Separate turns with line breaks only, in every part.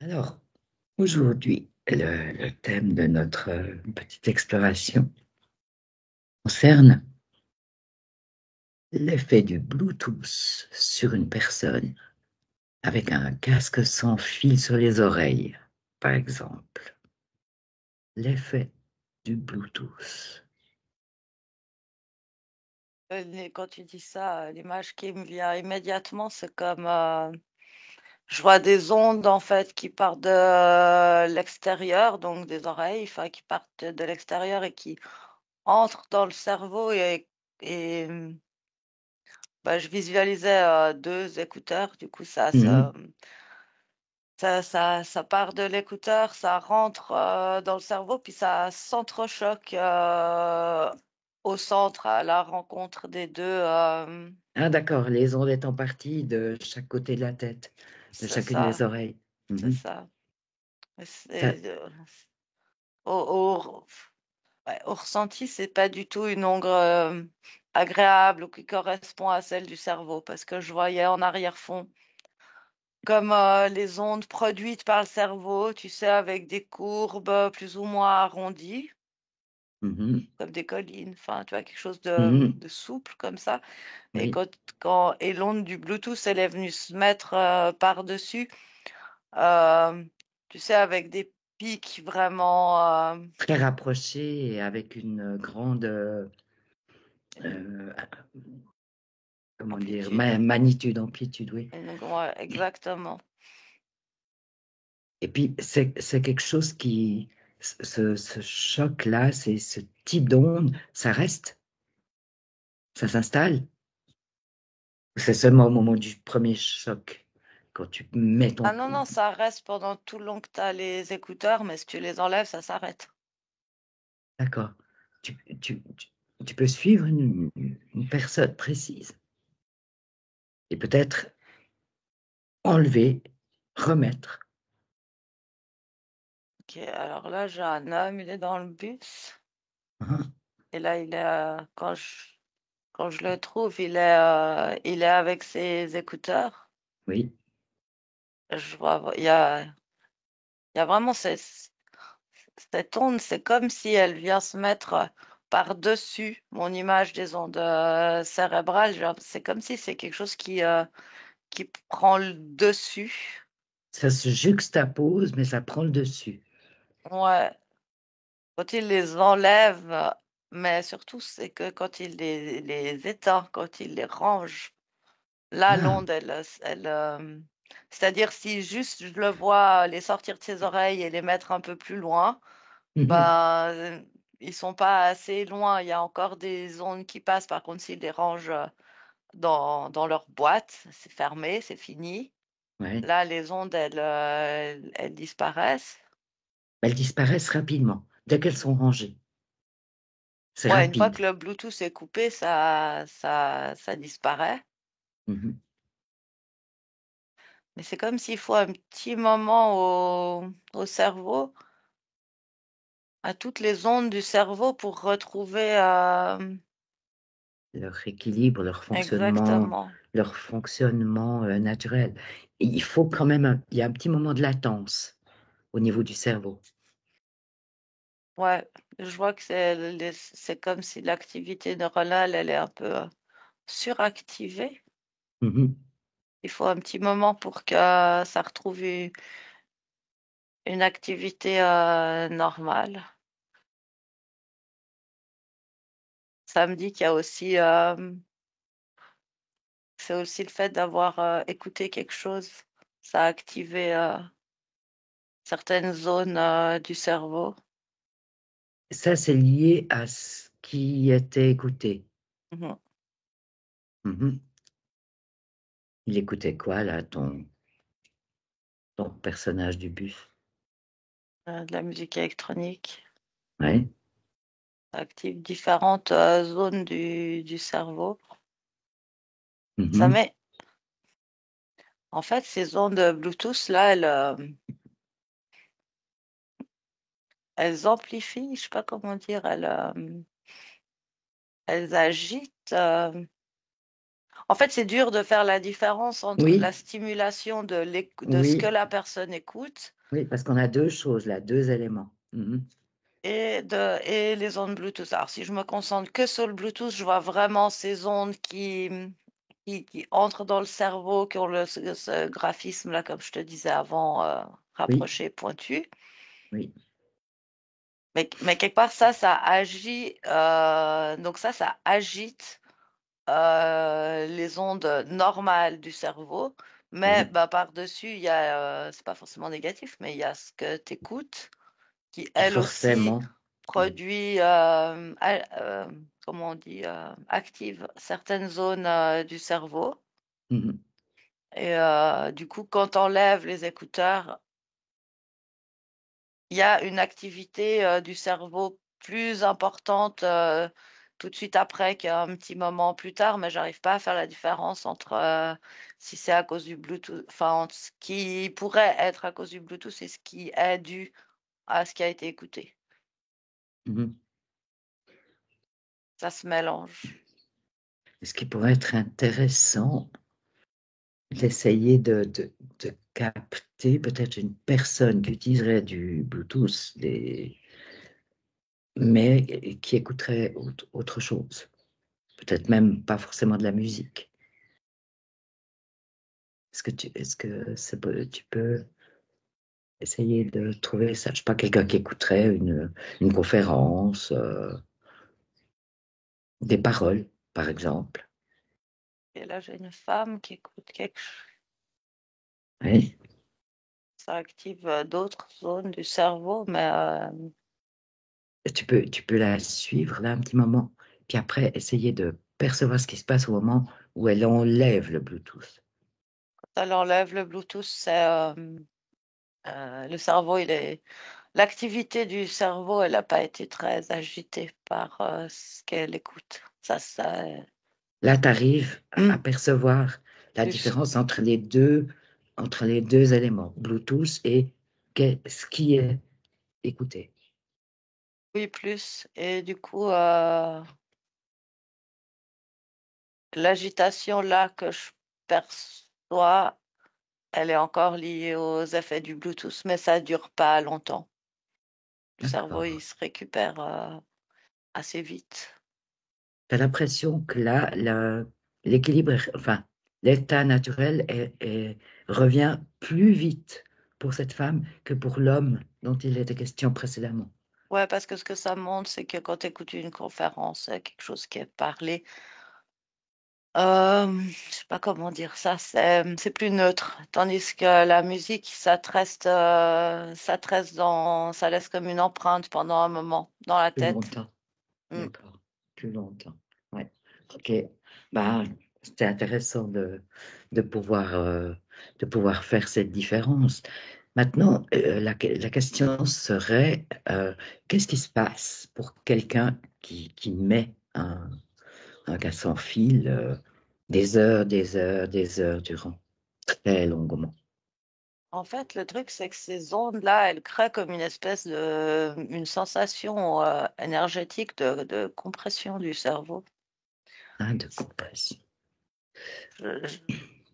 Alors, aujourd'hui, le thème de notre petite exploration concerne l'effet du Bluetooth sur une personne avec un casque sans fil sur les oreilles, par exemple. L'effet du Bluetooth.
Quand tu dis ça, l'image qui me vient immédiatement, c'est comme je vois des ondes en fait qui partent de l'extérieur, donc des oreilles, enfin qui partent de l'extérieur et qui entrent dans le cerveau et bah, je visualisais deux écouteurs, du coup
Mhm.
ça part de l'écouteur, ça rentre dans le cerveau, puis ça s'entrechoque au centre à la rencontre des deux.
Ah, d'accord, les ondes étant parties de chaque côté de la tête, de
C'est
chacune des
ça,
oreilles.
c'est
Mhm.
ça. Et
Ça,
au, au- ouais, au ressenti, c'est pas du tout une onde agréable ou qui correspond à celle du cerveau, parce que je voyais en arrière-fond comme les ondes produites par le cerveau, tu sais, avec des courbes plus ou moins arrondies,
mhm.
comme des collines, enfin, tu vois, quelque chose
Mhm.
de souple comme ça. Et
Oui,
et l'onde du Bluetooth, elle est venue se mettre par-dessus. Euh, Tu sais, avec des pics vraiment.
très rapproché et avec une grande comment dire,
Amplitude.
magnitude, amplitude, oui.
Ouais, exactement.
Et puis, c'est quelque chose qui, ce choc-là, c'est ce type d'onde, ça reste, ça s'installe. C'est seulement au moment du premier choc, quand tu mets ton
Ah non,
coup.
non, ça reste pendant tout le long que tu as les écouteurs, mais si tu les enlèves, ça s'arrête.
D'accord. Tu, tu, tu, tu peux suivre une personne précise et peut-être enlever, remettre.
Ok, alors là, j'ai un homme, il est dans le bus.
Hein.
Et là, quand je le trouve, il est avec ses écouteurs.
Oui.
Je vois, il y a vraiment cette onde, c'est comme si elle vient se mettre par-dessus mon image des ondes cérébrales. C'est comme si c'est quelque chose qui prend le dessus.
Ça se juxtapose, mais ça prend le dessus.
Ouais, quand il les enlève, mais surtout, c'est que quand il les éteint, quand il les range, là,
Ah.
l'onde, c'est-à-dire si juste je le vois les sortir de ses oreilles et les mettre un peu plus loin,
Mhm.
ben, ils sont pas assez loin. Il y a encore des ondes qui passent. Par contre, s'ils les rangent dans leur boîte, c'est fermé, c'est fini.
Ouais.
Là, les ondes, elles disparaissent.
Elles disparaissent rapidement, dès qu'elles sont rangées. C'est
Ouais, une fois
rapide.
que le Bluetooth est coupé, ça disparaît.
Mhm.
Mais c'est comme s'il faut un petit moment au cerveau, à toutes les ondes du cerveau pour retrouver
Leur équilibre,
exactement.
leur fonctionnement naturel. Et il faut quand même, il y a un petit moment de latence au niveau du cerveau.
Ouais, je vois que c'est comme si l'activité neuronale, elle est un peu suractivée.
Mhm.
Il faut un petit moment pour que ça retrouve une activité normale. Ça me dit qu'il y a aussi, c'est aussi le fait d'avoir écouté quelque chose. Ça a activé certaines zones du cerveau.
Ça, c'est lié à ce qui était écouté.
Mhm.
Mhm. Il écoutait quoi, là, ton personnage du bus?
De la musique électronique.
Ouais.
Ça active différentes zones du cerveau. Ça
Mhm.
met, en fait, ces ondes Bluetooth, là, elles amplifient, je sais pas comment dire, elles agitent. En fait, c'est dur de faire la différence entre la
Oui,
stimulation de ce que
oui,
la personne écoute
Oui, parce qu'on a deux choses là, deux éléments.
et les ondes Bluetooth. Alors, si je me concentre que sur le Bluetooth, je vois vraiment ces ondes qui entrent dans le cerveau, qui ont ce graphisme-là, comme je te disais avant,
Oui,
rapproché, pointu.
oui.
Mais quelque part, ça agit, donc ça agite les ondes normales du cerveau. Mais
Oui,
bah, par-dessus, il y a, c'est pas forcément négatif, mais il y a ce que tu écoutes qui,
qui
elle aussi,
forcément.
produit, comment on dit, active certaines zones du cerveau.
Mhm,
Et du coup, quand on enlève les écouteurs, il y a une activité du cerveau plus importante tout de suite après qu'un petit moment plus tard, mais j'arrive pas à faire la différence entre si c'est à cause du Bluetooth, enfin, entre ce qui pourrait être à cause du Bluetooth et ce qui est dû à ce qui a été écouté.
mhm.
Ça se mélange.
Ce qui pourrait être intéressant, d'essayer de capter peut-être une personne qui utiliserait du Bluetooth, mais qui écouterait autre chose. Peut-être même pas forcément de la musique. Est-ce que tu peux essayer de trouver ça? Je sais pas, quelqu'un qui écouterait une conférence, des paroles, par exemple.
Et là, j'ai une femme qui écoute quelque chose.
Oui.
Ça active d'autres zones du cerveau, mais
Tu peux la suivre là un petit moment, puis après essayer de percevoir ce qui se passe au moment où elle enlève le Bluetooth.
quand elle enlève le Bluetooth, c'est le cerveau, l'activité du cerveau, elle n'a pas été très agitée par ce qu'elle écoute.
Là, tu arrives à percevoir la
Plus,
différence entre les deux éléments, Bluetooth et ce qui est écouté.
oui, plus. Et du coup, l'agitation là que je perçois, elle est encore liée aux effets du Bluetooth, mais ça dure pas longtemps. Le cerveau, il
D'accord.
se récupère assez vite.
Tu as l'impression que là, l'équilibre, enfin, l'état naturel revient plus vite pour cette femme que pour l'homme dont il était question précédemment.
Ouais, parce que ce que ça montre, c'est que quand tu écoutes une conférence, quelque chose qui est parlé, je sais pas comment dire ça, c'est plus neutre. Tandis que la musique, ça te reste ça laisse comme une empreinte pendant un moment dans la
Plus
tête.
longtemps.
Mm.
D'accord. Plus longtemps. Ouais. OK. Bah, c'était intéressant de pouvoir faire cette différence. Maintenant, la question serait, qu'est-ce qui se passe pour quelqu'un qui met un gars sans fil des heures, des heures, des heures durant, très longuement?
En fait, le truc, c'est que ces ondes-là, elles créent comme une sensation énergétique de compression du cerveau.
Hein, de compression.
Je- je-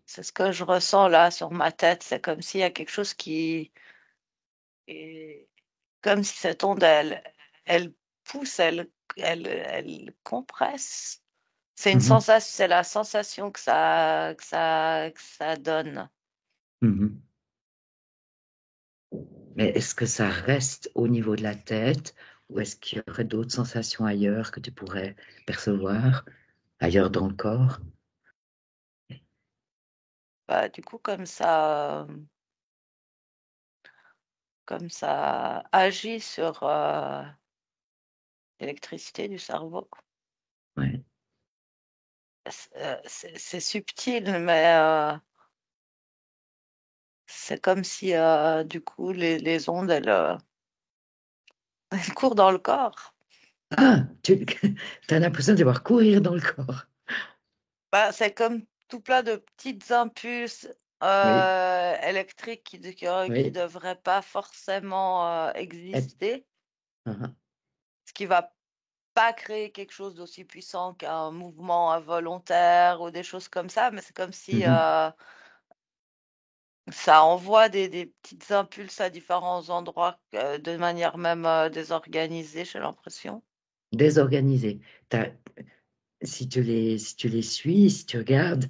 c'est ce que je ressens là sur ma tête. C'est comme s'il y a quelque chose est- comme si cette onde, elle pousse, elle compresse.
Mhm,
C'est la sensation que ça donne.
mhm. Mais est-ce que ça reste au niveau de la tête ou est-ce qu'il y aurait d'autres sensations ailleurs que tu pourrais percevoir, ailleurs dans le corps?
Bah, du coup, comme ça agit sur l'électricité du cerveau.
Ouais.
C'est subtil, mais c'est comme si du coup les ondes, elles courent dans le corps.
Ah, tu as l'impression de devoir courir dans le corps.
Bah, c'est comme tout plein de petites impulses
Oui,
électriques qui
oui.
devraient pas forcément
Et-
exister,
ah,
ce qui va pas créer quelque chose d'aussi puissant qu'un mouvement involontaire ou des choses comme ça, mais c'est comme si
mhm.
Ça envoie des petites impulses à différents endroits de manière même désorganisée, j'ai l'impression.
désorganisé. Si tu les suis, si tu regardes,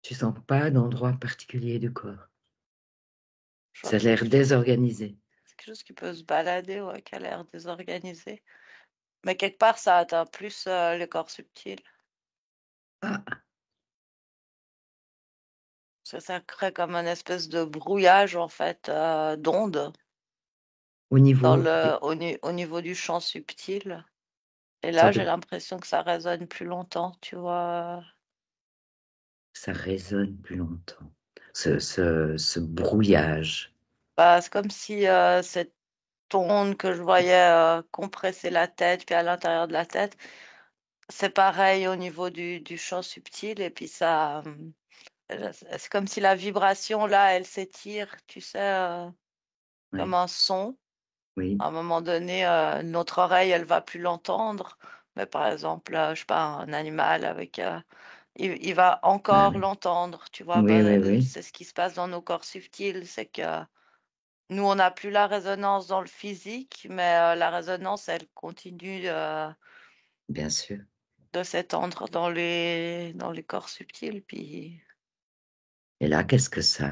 tu sens pas d'endroit particulier du corps.
Je vois
Ça a
que c'est
l'air
quelque chose,
désorganisé.
c'est quelque chose qui peut se balader, ouais, qui a l'air désorganisé. Mais quelque part, ça atteint plus le corps subtil.
Ah,
Ça crée comme une espèce de brouillage, en fait, d'ondes
au
dans
niveau des
au niveau du champ subtil. Et là,
sortes
j'ai
de,
l'impression que ça résonne plus longtemps, tu vois.
ça résonne plus longtemps. Ce brouillage.
Bah, c'est comme si cette onde que je voyais compresser la tête, puis à l'intérieur de la tête, c'est pareil au niveau du champ subtil. Et puis ça, c'est comme si la vibration, là, elle s'étire, tu sais, comme
Ouais,
un son.
oui,
À un moment donné, notre oreille, elle va plus l'entendre. Mais par exemple, je sais pas, un animal avec, il va
bah
encore
oui,
l'entendre, tu vois.
oui, oui,
Bah,
oui,
c'est ce qui se passe dans nos corps subtils, c'est que nous, on n'a plus la résonance dans le physique, mais la résonance, elle continue
bien sûr.
de s'étendre dans les corps subtils. Puis,
Et là, qu'est-ce que ça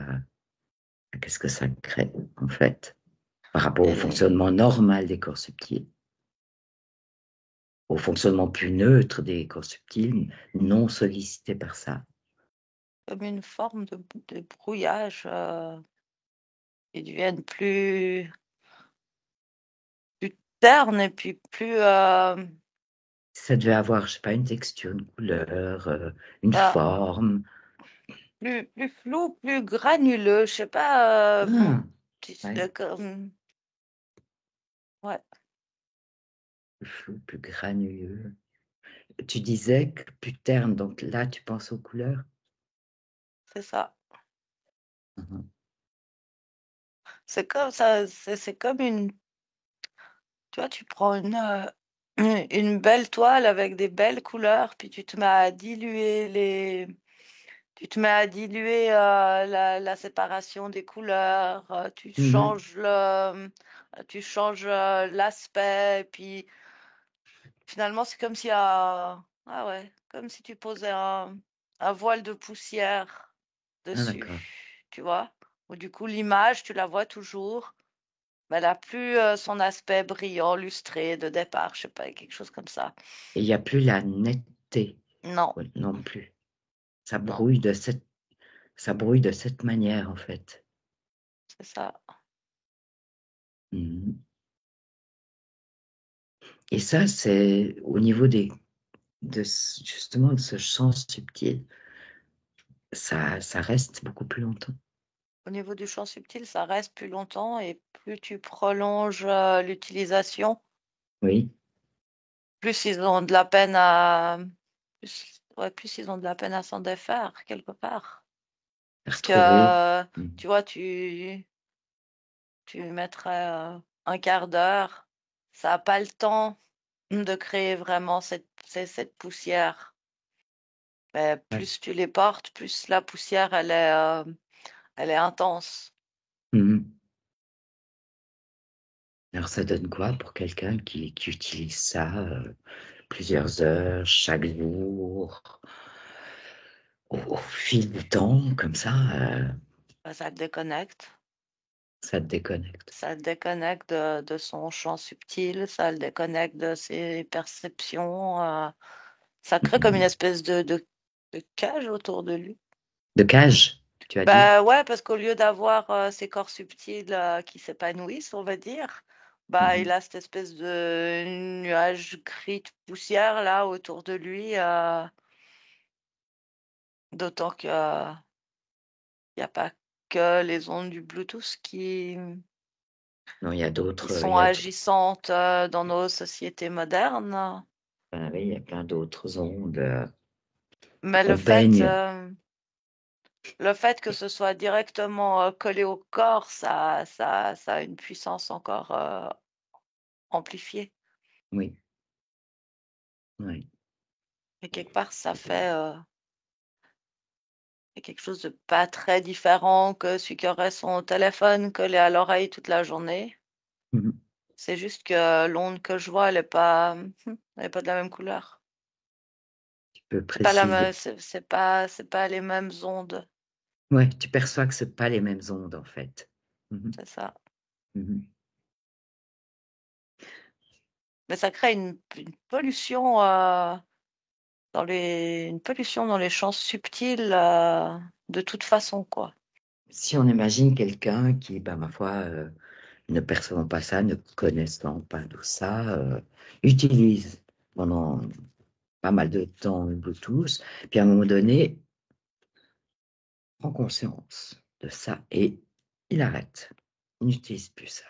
crée, en fait, par rapport au
et
fonctionnement normal des corps subtils, au fonctionnement plus neutre des corps subtils, non sollicités par ça.
comme une forme de brouillage, ils deviennent plus ternes et puis plus,
Ça devait avoir, je sais pas, une texture, une couleur, une
bah,
forme.
plus flou, plus granuleux. Je sais pas,
Ah, ouais,
comme, ouais,
plus flou, plus granuleux. Tu disais que plus terne, donc là, tu penses aux couleurs.
c'est ça.
Mhm.
C'est comme ça, c'est comme une, tu vois, tu prends une belle toile avec des belles couleurs, puis tu te mets à diluer tu te mets à diluer la séparation des couleurs,
Mhm.
tu changes l'aspect, puis finalement c'est comme si ah ouais, comme si tu posais un voile de poussière
Ah, d'accord.
dessus, tu vois. Ou du coup l'image, tu la vois toujours. Mais elle a plus son aspect brillant, lustré de départ, je sais pas, quelque chose comme ça.
Et il n'y a plus la netteté
Non,
non plus. Ça
non,
brouille de cette manière, en fait.
c'est ça.
Mhm. Et ça, c'est au niveau justement de ce champ subtil. Ça reste beaucoup plus longtemps.
Au niveau du champ subtil, ça reste plus longtemps et plus tu prolonges l'utilisation,
Oui,
plus ils ont de la peine à, ouais, plus ils ont de la peine à s'en défaire quelque part. Parce que,
retrouver. Mhm.
tu vois, tu mettrais un quart d'heure, ça n'a pas le temps de créer vraiment cette poussière. Mais
Ouais.
plus tu les portes, plus la poussière, elle est intense.
Mhm. Alors, ça donne quoi pour quelqu'un qui utilise ça plusieurs heures chaque jour, au fil du temps, comme ça,
Ben, ça te déconnecte.
ça te déconnecte.
Ça le déconnecte de son champ subtil, ça le déconnecte de ses perceptions. Ça crée comme une
Mhm.
espèce de cage autour de lui.
De cage, tu as dit?
Bah ouais, parce qu'au lieu d'avoir ces corps subtils qui s'épanouissent, on va dire, bah il
Mhm.
a cette espèce de nuage gris de poussière là autour de lui. D'autant que il n'y a pas que les ondes du Bluetooth
Non, il y a
qui
d'autres,
sont agissantes dans nos sociétés modernes.
oui, il y a plein d'autres ondes.
Mais
On baigne,
le fait que ce soit directement collé au corps, ça a une puissance encore amplifiée.
oui, oui.
Et quelque part, ça fait C'est quelque chose de pas très différent que celui qui aurait son téléphone collé à l'oreille toute la journée.
Mhm.
C'est juste que l'onde que je vois, elle est pas de la même couleur.
Tu peux
C'est pas la même,
préciser.
c'est pas les mêmes ondes.
Ouais, tu perçois que ce pas les mêmes ondes, en fait. Mhm.
C'est ça.
Mhm.
Mais ça crée une pollution, une pollution dans les champs subtils, de toute façon, quoi.
Si on imagine quelqu'un qui, ben, ma foi, ne percevant pas ça, ne connaissant pas tout ça, utilise pendant pas mal de temps le Bluetooth, puis à un moment donné, prend conscience de ça et il arrête. Il n'utilise plus ça.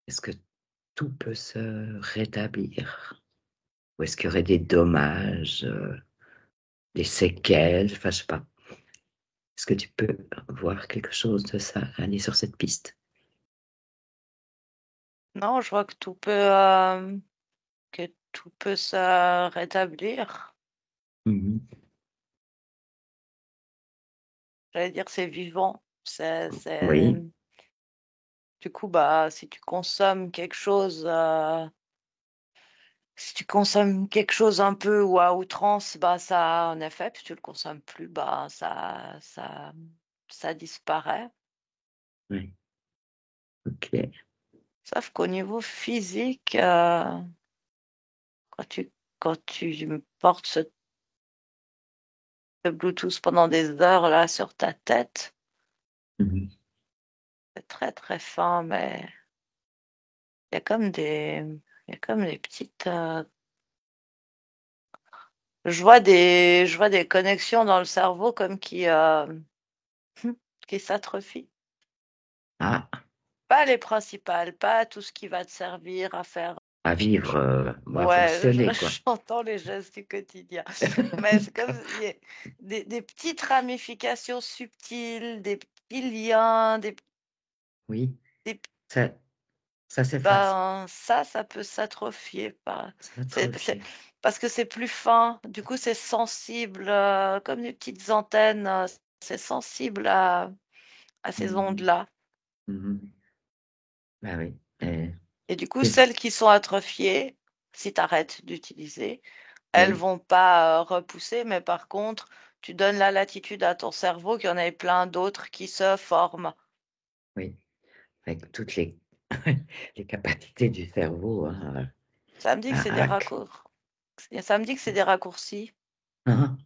Est-ce que tout peut se rétablir? Ou est-ce qu'il y aurait des dommages, des séquelles? Enfin, je sais pas. Est-ce que tu peux voir quelque chose de ça, aller sur cette piste?
Non, je vois que tout peut se rétablir.
Mhm.
J'allais dire c'est vivant.
Oui,
Du coup, bah, si tu consommes quelque chose un peu ou à outrance, bah, ça a un effet. Puis tu le consommes plus, bah, ça disparaît.
oui, ok.
Sauf qu'au niveau physique, quand tu, quand tu portes ce Bluetooth pendant des heures là sur ta tête,
Mhm.
c'est très très fin, mais il y a comme il y a comme des petites, je vois des connexions dans le cerveau comme qui s'atrophient.
Ah,
Pas les principales, pas tout ce qui va te servir à faire.
à vivre,
je-
à
Ouais,
fonctionner, quoi.
j'entends les gestes du quotidien. Mais c'est comme
D'accord.
il y a des petites ramifications subtiles, des petits liens,
Oui,
des
ça, ça s'efface,
ben, ça peut s'atrophier.
ça
C'est
atrophie.
parce que c'est plus fin. Du coup, c'est sensible, comme des petites antennes. C'est sensible à ces
Mhm.
ondes-là.
Mhm. Bah oui.
Et du coup,
Et-
celles qui sont atrophiées, si tu arrêtes d'utiliser, elles
oui,
vont pas repousser, mais par contre, tu donnes la latitude à ton cerveau qu'il y en ait plein d'autres qui se forment.
oui. Avec toutes les, les capacités du cerveau, hein,
Ça me dit que c'est
à
des
hack.
Ça me dit que c'est des raccourcis.
Hein.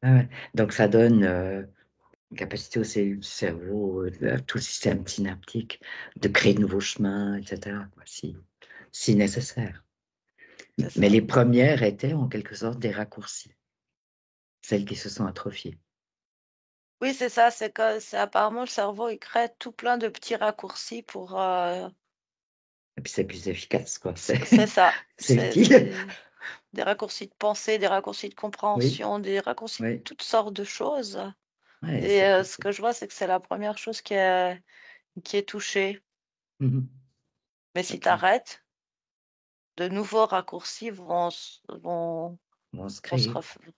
Ah ouais. Donc ça donne une capacité aux cellules du cerveau, à tout le système synaptique, de créer de nouveaux chemins, etc., quoi, si nécessaire.
C'est
Mais
ça.
les premières étaient en quelque sorte des raccourcis, celles qui se sont atrophiées.
Oui, c'est ça. C'est apparemment le cerveau, il crée tout plein de petits raccourcis pour.
Et puis c'est plus efficace, quoi.
C'est ça.
C'est utile.
Des raccourcis de pensée, des raccourcis de
Oui,
compréhension, des raccourcis de
oui.
toutes sortes de choses.
Ouais,
Et
c'est
ce
pratique.
que je vois, c'est que c'est la première chose qui est touchée.
Mhm.
Mais si tu
Ok.
arrêtes, de nouveaux raccourcis
Vont se
vont
créer.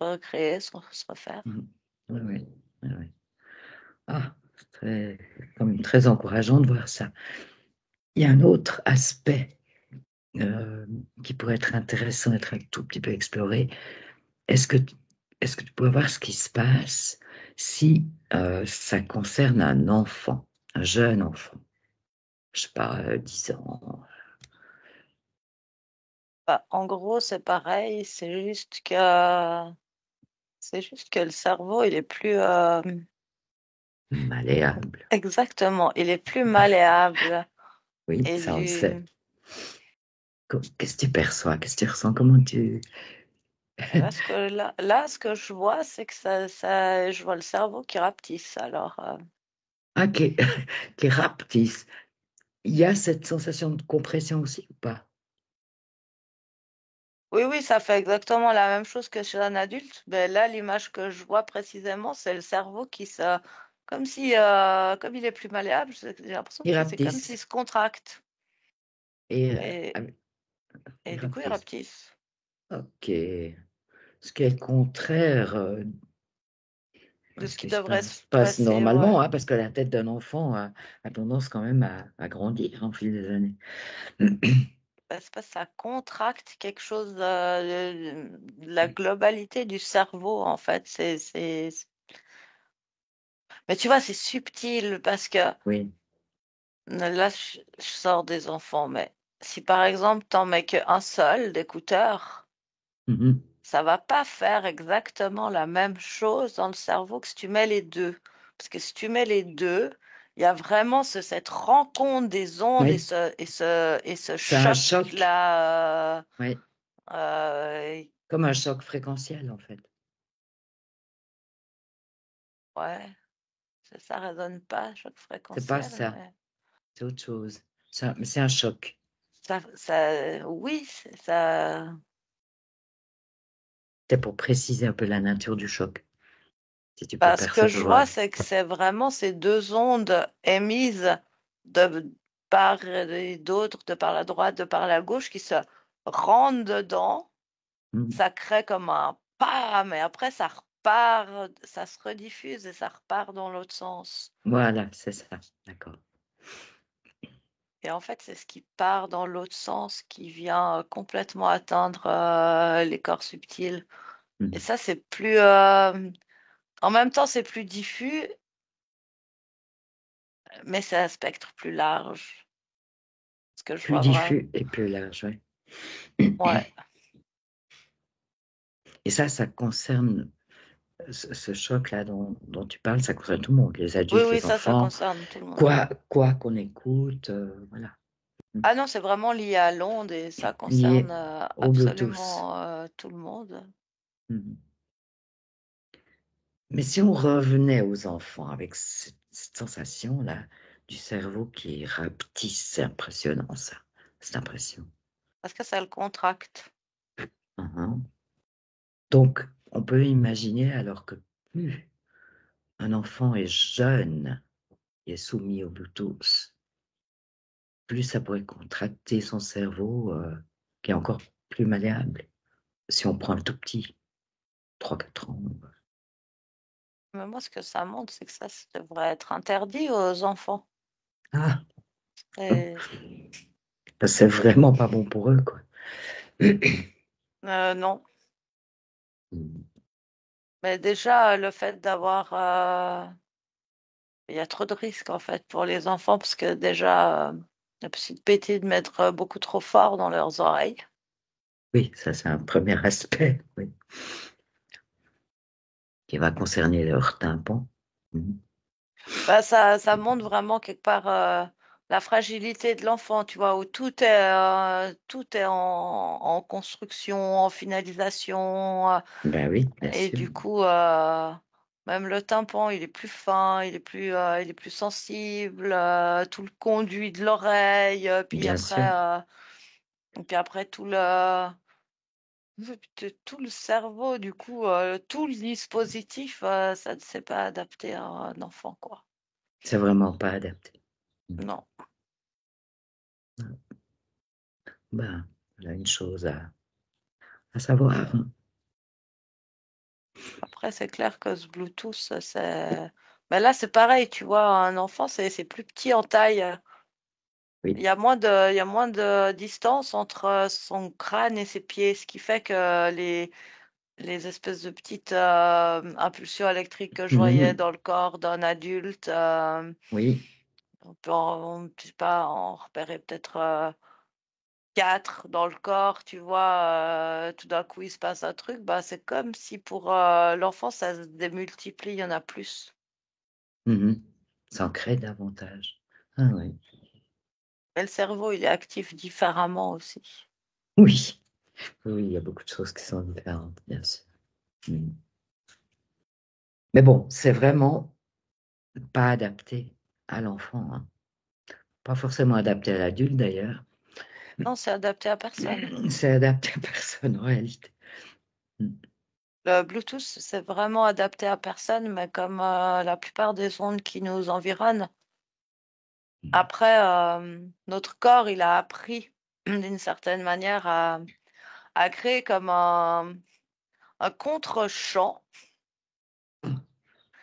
recréer, se refaire.
Mhm. Oui, oui. Oui, oui. Ah, c'est quand même très encourageant de voir ça. Il y a un autre aspect euh, qui pourrait être intéressant d'être un tout petit peu exploré. Est-ce que, est-ce que tu peux voir ce qui se passe si ça concerne un enfant, un jeune enfant, je sais pas, 10 ans?
Bah, en gros, c'est pareil, c'est juste que le cerveau, il est plus
Malléable.
exactement, il est plus malléable.
Oui,
Et
ça on le sait. Qu'est-ce que tu perçois? Qu'est-ce que tu ressens? Comment tu...
ce que je vois, c'est que je vois le cerveau qui rapetisse. Alors,
Ah, qui rapetisse. Il y a cette sensation de compression aussi ou pas?
oui, oui, ça fait exactement la même chose que chez un adulte. Mais là, l'image que je vois précisément, c'est le cerveau comme il est plus malléable, j'ai l'impression
Il
que c'est comme
rapetisse.
s'il se contracte.
Et
Et,
ah,
et
il
du coup, il
rapetisse.
rapetisse.
Ok. ce qui est le contraire
de
de
ce
ce
qui
qui se
devrait se
passe
passer, ouais.
normalement, hein, parce que la tête d'un enfant a tendance quand même à grandir au fil des années.
Parce que ça contracte quelque chose, la globalité du cerveau, en fait. Mais tu vois, c'est subtil parce que
Oui.
là, je sors des enfants, mais si par exemple, t'en mets qu'un seul d'écouteur,
Mhm.
ça va pas faire exactement la même chose dans le cerveau que si tu mets les deux. Parce que si tu mets les deux, il y a vraiment cette rencontre des ondes et
Oui,
ce
c'est un choc.
choc-là.
Oui,
Euh,
comme un choc fréquentiel en fait.
ouais, ça résonne pas, choc
C'est pas
fréquentiel,
ça,
mais
c'est autre chose. Mais c'est un choc.
oui, ça.
C'est pour préciser un peu la nature du choc, si tu peux
Bah, ce que je vois,
percevoir.
c'est que c'est vraiment ces deux ondes émises de part et d'autre, de par la droite, de par la gauche, qui se rendent dedans.
Mhm.
Ça crée comme un pam, et après ça repart, ça se rediffuse et ça repart dans l'autre sens.
Voilà, c'est ça, d'accord.
Et en fait, c'est ce qui part dans l'autre sens qui vient complètement atteindre les corps subtils. Et
Mhm.
ça, c'est plus. En même temps, c'est plus diffus, mais c'est un spectre plus large. Ce que je
Plus
vois vraiment.
diffus et plus large, ouais.
Ouais.
Et ça concerne ce choc-là dont tu parles, ça concerne tout le monde, les
Oui,
adultes,
oui,
les
ça
enfants,
concerne tout le monde.
quoi qu'on écoute, voilà.
Ah non, c'est vraiment lié à l'onde et ça concerne
Lié au Bluetooth.
absolument tout le monde.
Mhm. Mais si on revenait aux enfants avec cette sensation-là du cerveau qui rapetisse, c'est impressionnant ça, cette impression.
Parce que ça le contracte.
Mhm. Donc, on peut imaginer alors que plus un enfant est jeune et est soumis au Bluetooth, plus ça pourrait contracter son cerveau qui est encore plus malléable. Si on prend le tout petit, 3 4 ans.
Mais moi, ce que ça montre, c'est que ça devrait être interdit aux enfants.
Ah,
Et,
c'est vraiment pas bon pour eux, quoi.
non. Mais déjà, le fait d'avoir... il y a trop de risques, en fait, pour les enfants, parce que déjà, la possibilité de mettre beaucoup trop fort dans leurs oreilles.
Oui, ça c'est un premier aspect, oui, qui va concerner leur tympan. Mhm.
Bah, ça montre vraiment quelque part la fragilité de l'enfant, tu vois, où tout est en construction, en finalisation,
Ben oui, bien
et
sûr,
du coup, même le tympan, il est plus fin, il est plus sensible, tout le conduit de l'oreille,
bien sûr.
puis après tout le cerveau, du coup, tout le dispositif, ça ne s'est pas adapté à un enfant, quoi.
C'est vraiment pas adapté.
Non.
Ben, voilà une chose à savoir.
Après, c'est clair que ce Bluetooth, c'est... Mais là, c'est pareil, tu vois, un enfant, c'est plus petit en taille.
Oui.
Il y a moins de distance entre son crâne et ses pieds, ce qui fait que les espèces de petites impulsions électriques que je voyais
Mhm.
dans le corps d'un adulte,
Oui.
on peut pas en repérer peut-être quatre dans le corps, tu vois, tout d'un coup il se passe un truc, bah c'est comme si pour l'enfant ça se démultiplie, il y en a plus.
Mhm. Ça en crée davantage. Ah oui.
Mais le cerveau, il est actif différemment aussi.
Oui. Oui, il y a beaucoup de choses qui sont différentes, bien sûr. Mhm. Mais bon, c'est vraiment pas adapté à l'enfant, hein. Pas forcément adapté à l'adulte d'ailleurs.
Non, c'est adapté à personne.
C'est adapté à personne en réalité. Mhm.
Le Bluetooth, c'est vraiment adapté à personne, mais comme la plupart des ondes qui nous environnent. Après, notre corps, il a appris d'une certaine manière à créer comme un un contre-champ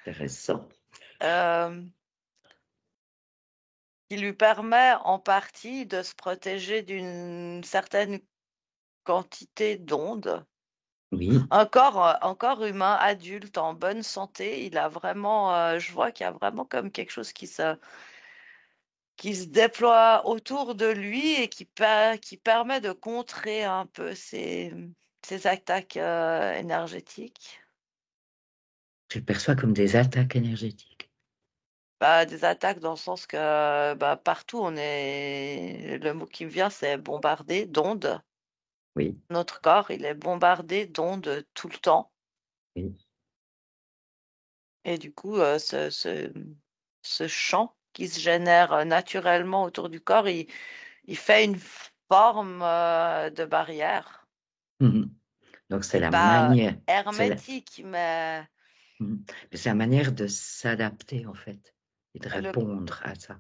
Intéressant.
euh, qui lui permet en partie de se protéger d'une certaine quantité d'ondes.
Oui.
Un corps humain adulte en bonne santé, il a vraiment, je vois qu'il y a vraiment comme quelque chose qui se déploie autour de lui et qui permet de contrer un peu ces attaques énergétiques.
Je le perçois comme des attaques énergétiques.
Bah, des attaques dans le sens que bah, partout on est, le mot qui me vient c'est bombardé d'ondes.
Oui,
Notre corps, il est bombardé d'ondes tout le temps.
oui.
Et du coup, ce champ qui se génère naturellement autour du corps, il fait une forme de barrière.
Mhm. Donc, c'est
C'est
la
pas
manière,
hermétique, mais
mhm. C'est la manière de s'adapter, en fait, et de
le,
répondre à ça.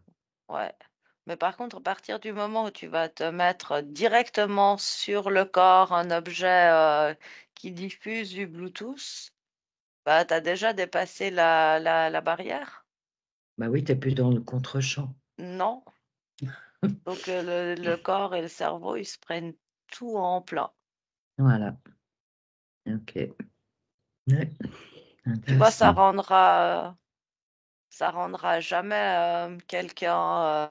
ouais. Mais par contre, à partir du moment où tu vas te mettre directement sur le corps un objet qui diffuse du Bluetooth, bah, tu as déjà dépassé la barrière.
Bah oui, tu n'es plus dans le contre-champ.
Non. Donc le corps et le cerveau, ils se prennent tout en plein.
Voilà. OK. Ouais.
Tu vois,
Intéressant.
ça rendra jamais quelqu'un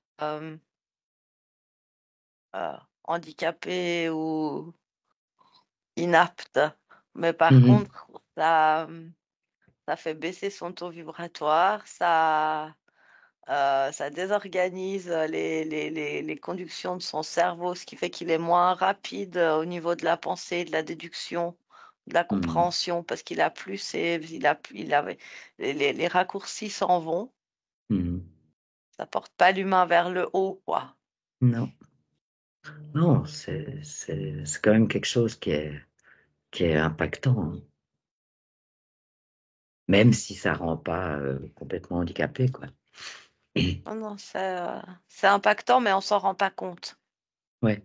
handicapé ou inapte. Mais par
Mhm.
contre, ça fait baisser son taux vibratoire, ça désorganise les conductions de son cerveau, ce qui fait qu'il est moins rapide au niveau de la pensée, de la déduction, de la
Mhm.
compréhension, parce qu'il a plus il avait, les raccourcis s'en vont,
Mhm.
ça porte pas l'humain vers le haut, quoi.
Non, non, c'est quand même quelque chose qui est impactant, hein. Même si ça rend pas complètement handicapé, quoi.
Non, non, c'est impactant, mais on s'en rend pas compte.
Ouais,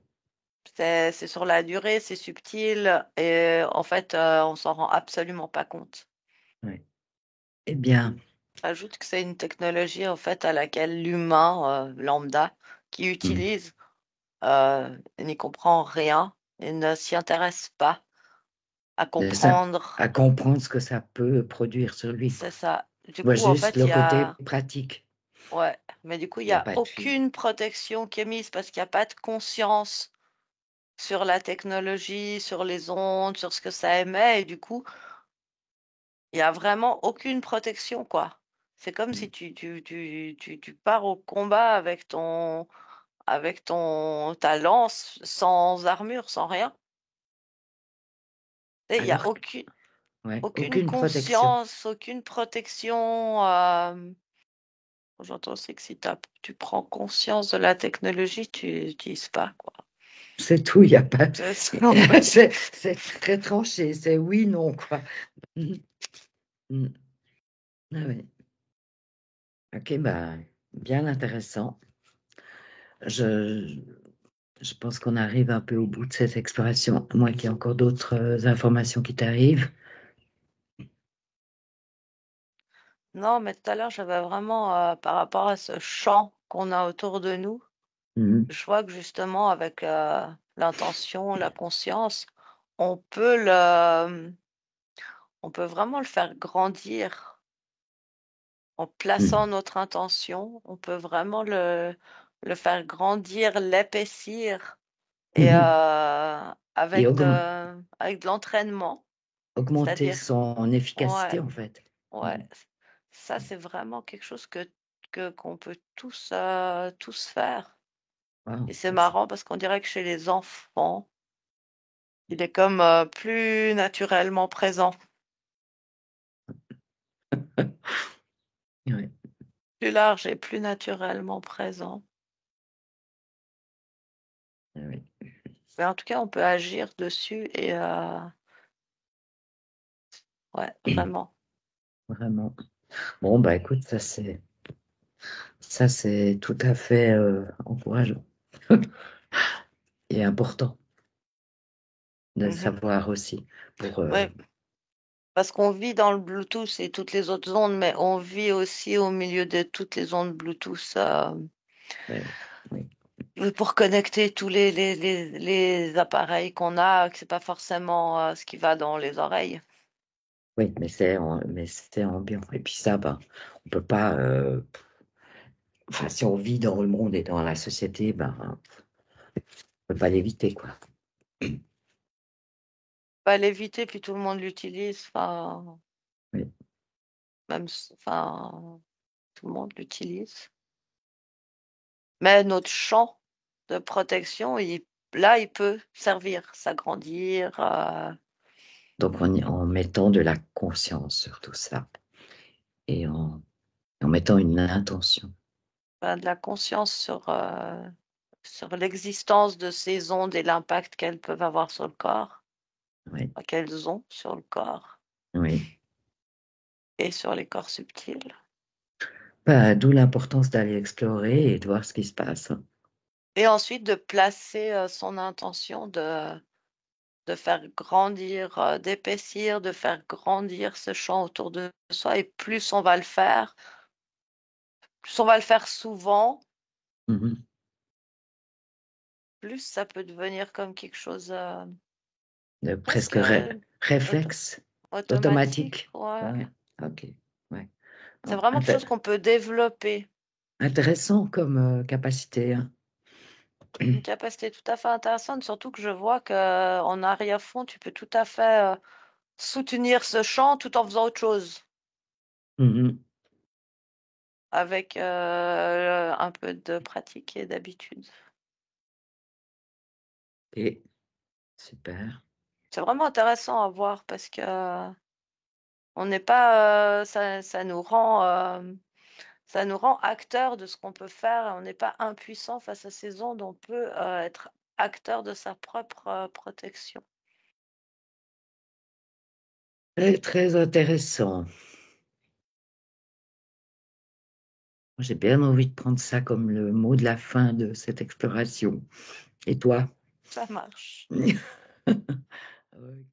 C'est sur la durée, c'est subtil, et en fait, on s'en rend absolument pas compte.
ouais. Eh bien,
Ajoute que c'est une technologie en fait à laquelle l'humain lambda qui
mhm.
utilise n'y comprend rien et ne s'y intéresse pas à
C'est ça,
comprendre.
à comprendre ce que ça peut produire sur lui,
C'est
quoi.
ça. Du
Moi,
coup, en
juste
fait,
le côté pratique.
ouais, mais du coup, il
Il
y
n'y a
a
pas de fuite.
aucune protection qui est mise parce qu'il n'y a pas de conscience sur la technologie, sur les ondes, sur ce que ça émet et du coup, il y a vraiment aucune protection, quoi. C'est comme si tu pars au combat avec ta lance, sans armure, sans rien. Et il n'y a
Alors, ouais,
aucune
aucune protection.
conscience, aucune protection. J'entends aussi que si tu prends conscience de la technologie, tu n'utilises pas, quoi.
C'est tout, il n'y a pas.
C'est ça, ouais.
C'est très tranché, c'est oui, non, quoi. Mhm. Mhm. Ah ouais. Ok, bah, bien intéressant. Je, je pense qu'on arrive un peu au bout de cette exploration, à moins qu'il y ait encore d'autres informations qui t'arrivent.
Non, mais tout à l'heure, j'avais vraiment, par rapport à ce champ qu'on a autour de nous,
Mhm.
je vois que justement, avec l'intention, la conscience, on peut le, on peut vraiment le faire grandir. En plaçant
Mhm.
notre intention, on peut vraiment le faire grandir, l'épaissir et
Mhm. Et
avec de l'entraînement.
augmenter
C'est-à-dire,
son
ouais,
efficacité, en fait.
ouais,
Mhm.
ça c'est vraiment quelque chose qu'on peut tous faire.
Wow,
Et c'est
ça, c'est
marrant parce qu'on dirait que chez les enfants, il est comme plus naturellement présent,
ouais.
plus large et plus naturellement présent.
Ouais,
Mais en tout cas, on peut agir dessus et ouais, vraiment.
vraiment. Bon, bah écoute, ça c'est tout à fait encourageant et important de le
Mhm.
savoir aussi pour
Ouais, Parce qu'on vit dans le Bluetooth et toutes les autres ondes, mais on vit aussi au milieu de toutes les ondes Bluetooth
Ouais, oui,
pour connecter tous les appareils qu'on a, que c'est pas forcément ce qui va dans les oreilles.
oui, mais c'est ambiant. Et puis ça, ben, on peut pas. Enfin, si on vit dans le monde et dans la société, ben, on peut pas l'éviter, quoi.
Pas l'éviter, puis tout le monde l'utilise. Enfin,
Oui.
enfin, tout le monde l'utilise. Mais notre champ de protection, là, il peut servir, s'agrandir,
Donc, en mettant de la conscience sur tout ça et en mettant une intention.
de la conscience sur l'existence de ces ondes et l'impact qu'elles peuvent avoir sur le corps,
Oui,
enfin, qu'elles ont sur le corps
oui.
et sur les corps subtils.
Ben, d'où l'importance d'aller explorer et de voir ce qui se passe.
Et ensuite de placer son intention de faire grandir, d'épaissir, de faire grandir ce champ autour de soi. Et plus on va le faire souvent,
Mhm.
plus ça peut devenir comme quelque chose
Presque
presque auto-
réflexe,
automatique.
automatique.
Ouais.
Ouais, ok. Ouais.
C'est
Non,
vraiment quelque chose qu'on peut développer.
intéressant comme capacité, hein.
Une capacité tout à fait intéressante, surtout que je vois que en arrière-fond, tu peux tout à fait soutenir ce champ tout en faisant autre chose,
Mhm.
avec un peu de pratique et d'habitude.
Et super.
C'est vraiment intéressant à voir parce que on n'est pas, ça nous rend acteurs de ce qu'on peut faire. On n'est pas impuissant face à ces ondes. On peut être acteur de sa propre protection.
Très, très intéressant. J'ai bien envie de prendre ça comme le mot de la fin de cette exploration. Et toi?
Ça marche.
Ok.